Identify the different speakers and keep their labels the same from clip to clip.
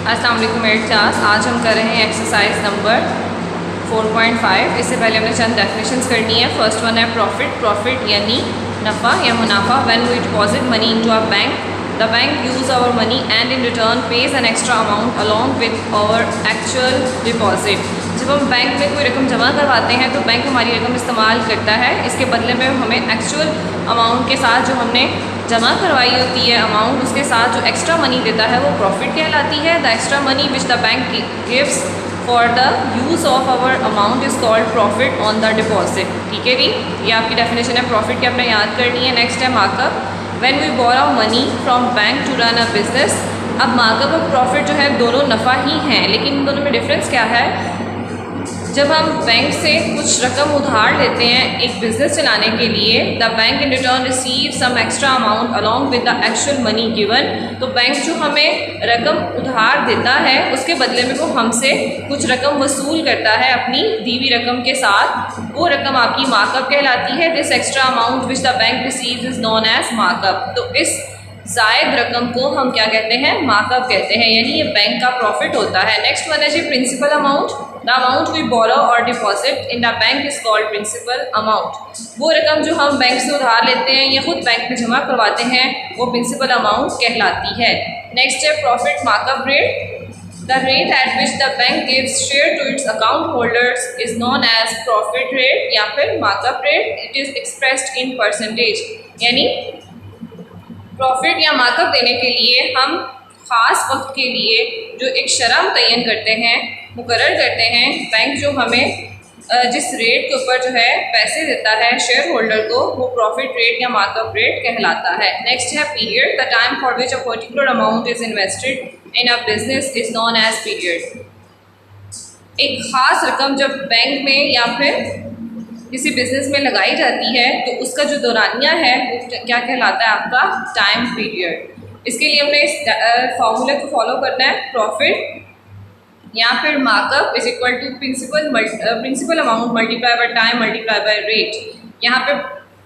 Speaker 1: अस्सलाम वालेकुम 8th class. आज हम कर रहे हैं एक्सरसाइज नंबर 4.5। इससे पहले हमने चंद डेफिनेशंस करनी है। फर्स्ट वन है प्रॉफिट। प्रॉफिट यानी नफ़ा या मुनाफा। When we deposit money into a bank, the bank use our money and in return pays an extra amount along with our actual deposit. जब हम बैंक में कोई रकम जमा करवाते हैं तो बैंक हमारी रकम इस्तेमाल करता है, इसके बदले में हमें एक्चुअल अमाउंट के साथ जो हमने जमा करवाई होती है अमाउंट, उसके साथ जो एक्स्ट्रा मनी देता है वो प्रॉफिट कहलाती है। The extra money which the bank gives for the use of our amount is called profit on the deposit. ठीक है जी, ये आपकी डेफिनेशन है प्रॉफिट की, आपने याद करनी है। नेक्स्ट है markup. When we borrow money from bank to run a business. अब मार्कअप और प्रॉफिट जो है दोनों नफ़ा ही हैं, लेकिन इन दोनों में डिफरेंस क्या है? जब हम बैंक से कुछ रकम उधार लेते हैं एक बिज़नेस चलाने के लिए, the bank in return receive some extra amount along with the actual money given. तो बैंक जो हमें रकम उधार देता है उसके बदले में वो हमसे कुछ रकम वसूल करता है अपनी दी हुई रकम के साथ, वो रकम आपकी मार्कअप कहलाती है। This extra amount which the bank receives is known as markup. तो इस जायद रकम को हम क्या कहते हैं? मार्कअप कहते हैं, यानी ये बैंक का प्रॉफिट होता है। नेक्स्ट वन है जी principal amount. The amount we borrow और deposit in the bank is called principal amount. वो रकम जो हम बैंक से उधार लेते हैं या खुद बैंक में जमा करवाते हैं वो प्रिंसिपल अमाउंट कहलाती है। नेक्स्ट है profit markup rate. The rate at which the bank gives share to its account holders is known as profit rate या फिर markup rate. It is expressed in percentage. यानी प्रॉफिट या markup देने के लिए हम ख़ास वक्त के लिए जो एक शरह मुतय्यन करते हैं, मुकर्रर करते हैं, बैंक जो हमें जिस रेट के ऊपर जो है पैसे देता है शेयर होल्डर को, वो प्रॉफिट रेट या मार्कअप रेट कहलाता है। नेक्स्ट है period. The time for which a particular amount is invested in a business is known as period. एक ख़ास रकम जब बैंक में या फिर किसी बिजनेस में लगाई जाती है तो उसका जो दौरानिया है वो क्या कहलाता है? आपका टाइम पीरियड। इसके लिए हमने इस फॉर्मूले को फॉलो करना है। प्रॉफिट या फिर markup is equal to principal amount multiply by time multiply by rate. यहाँ पे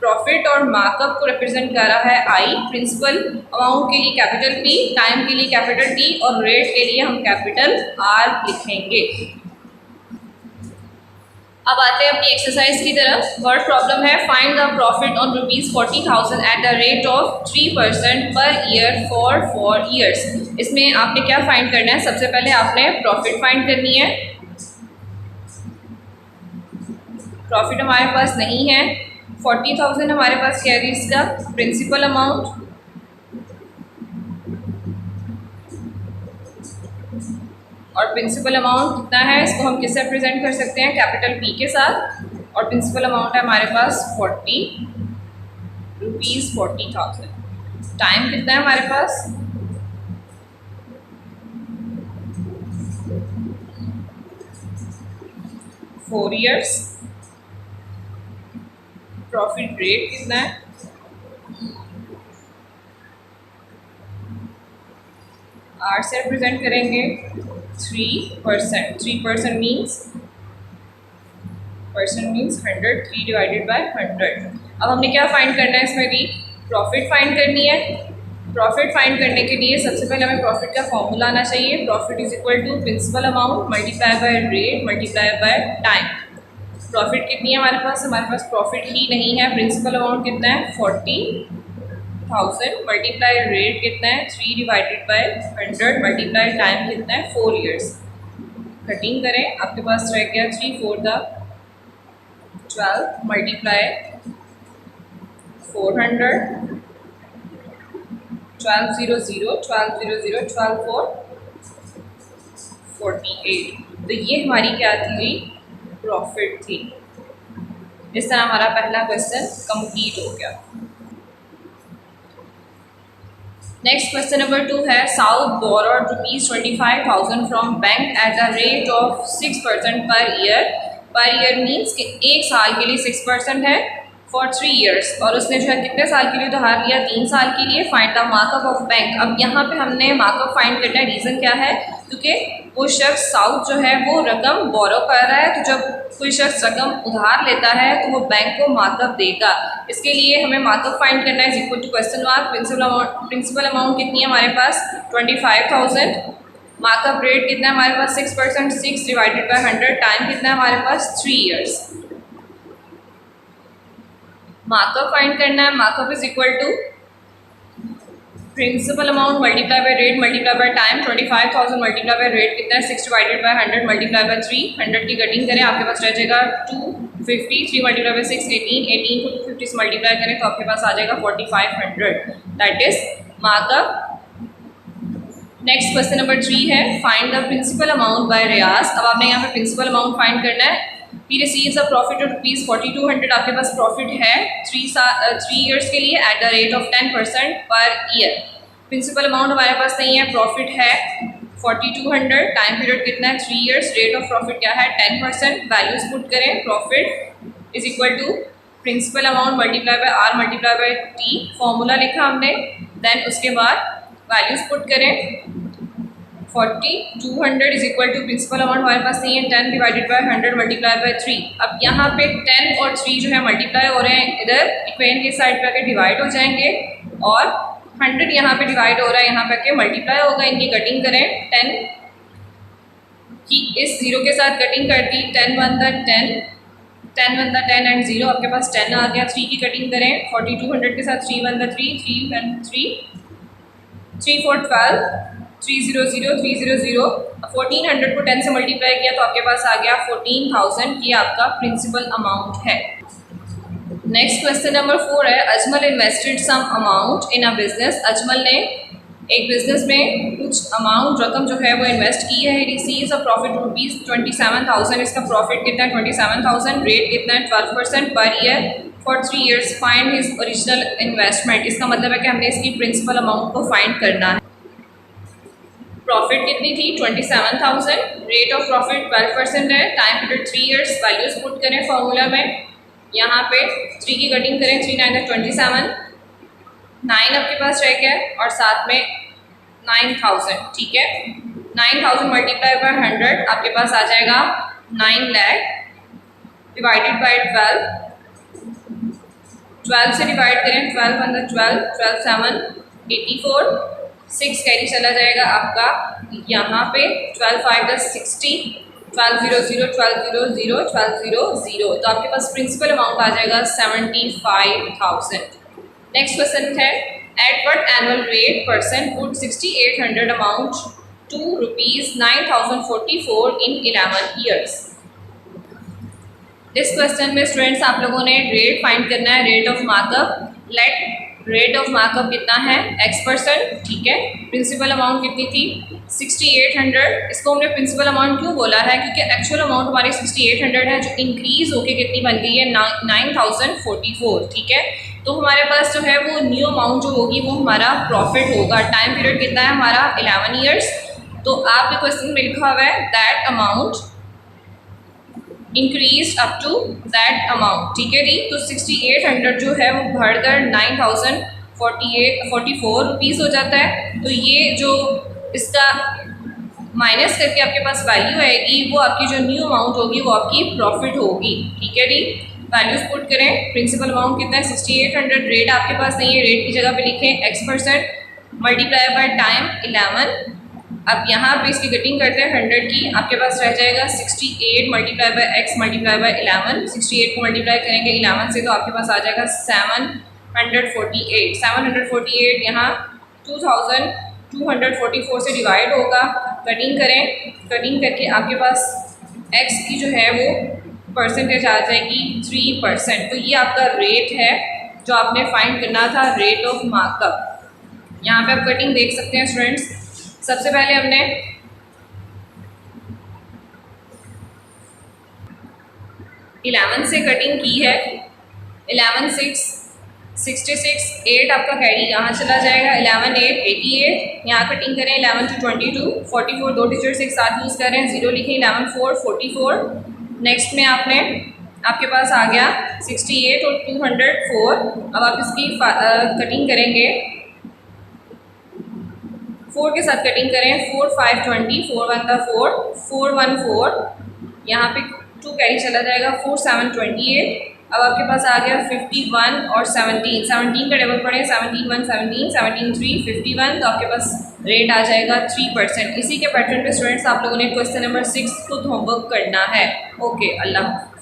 Speaker 1: प्रॉफिट और मार्कअप को रिप्रेजेंट कर रहा है आई। प्रिंसिपल अमाउंट के लिए कैपिटल पी, टाइम के लिए कैपिटल टी और रेट के लिए हम कैपिटल आर लिखेंगे। अब आते हैं अपनी एक्सरसाइज की तरफ। वर्ड प्रॉब्लम है find the profit on ₹40,000 at the rate of 3% per year for 4 years. इसमें आपने क्या फाइंड करना है? सबसे पहले आपने प्रॉफिट फाइंड करनी है। प्रॉफिट हमारे पास नहीं है। 40,000 हमारे पास क्या है? इसका प्रिंसिपल अमाउंट और प्रिंसिपल अमाउंट कितना है इसको हम किससे रिप्रेजेंट कर सकते हैं? कैपिटल पी के साथ। और प्रिंसिपल अमाउंट है हमारे पास ₹40,000। टाइम कितना है हमारे पास? Four years. प्रॉफिट रेट कितना है? आर से रिप्रेजेंट करेंगे 3%। 3% मीन्स 100। 3 divided by 100। अब हमने क्या फाइंड करना है? इसमें भी प्रॉफिट फाइंड करनी है। प्रॉफिट फाइंड करने के लिए सबसे पहले हमें प्रॉफिट का फॉर्मूला आना चाहिए। Profit is equal to principal amount multiply by rate multiply by time. Profit कितनी है हमारे पास? हमारे पास प्रॉफिट ही नहीं है। प्रिंसिपल अमाउंट कितना है? 40,000 मल्टीप्लाई रेट कितना है? 3 डिवाइडेड बाय 100 मल्टीप्लाई टाइम कितना है? 4 ईयर्स। कटिंग करें, आपके पास रह गया 3 4 12 मल्टीप्लाई 400 12 0 0 12 0 0 12 4 48। तो ये हमारी क्या थी? प्रॉफिट थी। इस तरह हमारा पहला क्वेश्चन कंप्लीट हो गया। नेक्स्ट क्वेश्चन नंबर 2 है south borrowed ₹25,000 from bank at the rate of 6% per year. Per year means कि एक साल के लिए 6% है फॉर 3 ईयर्स, और उसने जो है कितने साल के लिए उधार लिया? 3 साल के लिए। Find the markup of bank. अब यहाँ पे हमने मार्कअप फाइंड करना है। रीज़न क्या है? क्योंकि वो शख्स साउथ जो है वो रकम बोरो कर रहा है, तो जब कोई शख्स रकम उधार लेता है तो वो बैंक को मार्कअप देगा। इसके लिए हमें मार्कअप फाइंड करना है। Equal to question mark principal amount कितनी है हमारे पास? 25,000 मार्कअप रेट कितना है हमारे पास 6%, 6 डिवाइडेड बाय 100, टाइम कितना है हमारे पास 3 इयर्स। मार्कअप फाइंड करना है, markup is equal to principal amount multiply by rate multiply by time. 25,000 multiply by rate कितना है 6 डिवाइडेड बाय 100 मल्टीप्लाई बाय 3, 100 की कटिंग करें आपके पास रह जाएगा 250, 3 मल्टीप्लाई बाय 6 18, 18 को 250 से मल्टीप्लाई करें तो आपके पास आ जाएगा 4500, that is markup. Next question number 3 है find the principal amount by Riyaz. अब आपने यहाँ पे प्रिंसिपल अमाउंट फाइंड करना है। He receives a profit of ₹4200, आपके पास प्रॉफिट है 3 ईयर्स के लिए at the rate of 10% per year. Principal amount हमारे पास नहीं है, प्रॉफिट है 4200, टाइम पीरियड कितना है 3 ईयर्स, रेट ऑफ प्रॉफिट क्या है 10%, वैल्यूज पुट करें, profit is equal to principal amount multiply by R multiply by T, formula लिखा हमने, देन उसके बाद वैल्यूज पुट करें। 4200 is equal to principal amount हमारे पास नहीं है 10 डिवाइडेड बाय 100 मल्टीप्लाई बाय 3। अब यहाँ पे 10 और 3 जो है मल्टीप्लाई हो रहे हैं, इधर इक्वेशन के साइड पे आके डिवाइड हो जाएंगे और 100 यहाँ पे डिवाइड हो रहा है, यहाँ पे आके मल्टीप्लाई होगा। इनकी कटिंग करें, 10 की इस 0 के साथ कटिंग कर दी, 10 1 10, 10 1 10 एंड 0 आपके पास 10 आ गया। 3 की कटिंग करें 4200 के साथ 3 1 3, 3 1 3, 3 4 12, 3 0 0 3 0 0। 1400 को 10 से मल्टीप्लाई किया तो आपके पास आ गया 14,000, ये आपका प्रिंसिपल अमाउंट है। नेक्स्ट क्वेश्चन नंबर 4 है Ajmal invested some amount in a business. Ajmal ने एक बिजनेस में कुछ अमाउंट रकम जो है वो इन्वेस्ट की है। रिसीव्स अ प्रॉफिट ₹27,000, इसका प्रॉफिट कितना है 27,000, रेट कितना है 12% per year for 3 years. Find his original investment, इसका मतलब है कि हमने इसकी प्रिंसिपल अमाउंट को फाइंड करना है। प्रॉफिट कितनी थी 27,000, रेट ऑफ प्रॉफिट 12% है, time period 3 years, values put करें फॉर्मूला में। यहाँ पे 3 की कटिंग करें, 3 9 27, 9 आपके पास रह गया और साथ में 9,000, ठीक है। 9,000 मल्टीप्लाई बाय 100 आपके पास आ जाएगा 9 लाख डिवाइडेड बाय 12, 12 से डिवाइड करें, 12 1 12, 12 7 84, 6 कैरी चला जाएगा आपका यहाँ पे, 12 5 60, 12 0 0 12 0 0 12 0 0, तो आपके पास प्रिंसिपल अमाउंट आ जाएगा 75,000। नेक्स्ट क्वेश्चन है at what annual rate person put 6800 amount to ₹9,044 in 11 years. इस क्वेश्चन में स्टूडेंट्स आप लोगों ने रेट फाइंड करना है, rate of markup. Let rate of markup कितना है X%, ठीक है। प्रिंसिपल अमाउंट कितनी थी 6800, इसको हमने प्रिंसिपल अमाउंट क्यों बोला है क्योंकि एक्चुअल अमाउंट हमारी 6800 है जो इंक्रीज होके कितनी बन गई है 9,044, ठीक है। तो हमारे पास जो है वो न्यू अमाउंट जो होगी वो हमारा प्रॉफिट होगा। टाइम पीरियड कितना है हमारा 11 ईयर्स। तो आपके क्वेश्चन में लिखा हुआ है that amount increase up to that amount, ठीक है जी। तो 6800 जो है वो बढ़कर 9,044 रुपीज़ हो जाता है। तो ये जो इसका माइनस करके आपके पास वैल्यू आएगी वो आपकी जो न्यू अमाउंट होगी वो आपकी प्रॉफिट होगी, ठीक है जी। वैल्यूज पुट करें, प्रिंसिपल अमाउंट कितना है 6800, रेट आपके पास नहीं है, रेट की जगह पे लिखें X%, मल्टीप्लाई बाय टाइम 11। अब यहाँ पे इसकी कटिंग करते हैं 100 की, आपके पास रह जाएगा 68 multiply by X multiply by 11। 68 को मल्टीप्लाई करेंगे 11 से तो आपके पास आ जाएगा 748। 748 यहाँ 2244 से डिवाइड होगा। कटिंग करें, कटिंग करके आपके पास X की जो है वो परसेंटेज आ जाएगी 3%। तो ये आपका रेट है जो आपने फाइंड करना था, रेट ऑफ मार्कअप। यहाँ पे आप कटिंग देख सकते हैं स्टूडेंट्स। सबसे पहले हमने इलेवन से कटिंग की है, 11 6 66, 8 आपका कैरी यहाँ चला जाएगा, 11 8 88। यहाँ कटिंग करें 11 to 22, 44 दो डिजिट्स एक साथ यूज़ करें, 0 लिखें, 11 4 44। नेक्स्ट में आपके पास आ गया 68 और 204। अब आप इसकी कटिंग करेंगे, 4 के साथ कटिंग करें, 4 5 20, 4 1 4, 4 1 4। यहाँ पे 2 कैरी चला जाएगा, 4 7 28। अब आपके पास आ गया 51 और 17। 17 का डबल पड़े, 17 1 17, 17 3 51। तो आपके पास रेट आ जाएगा 3%। इसी के पैटर्न पे स्टूडेंट्स आप लोगों ने क्वेश्चन नंबर 6 खुद होमवर्क करना है। ओके, अल्लाह।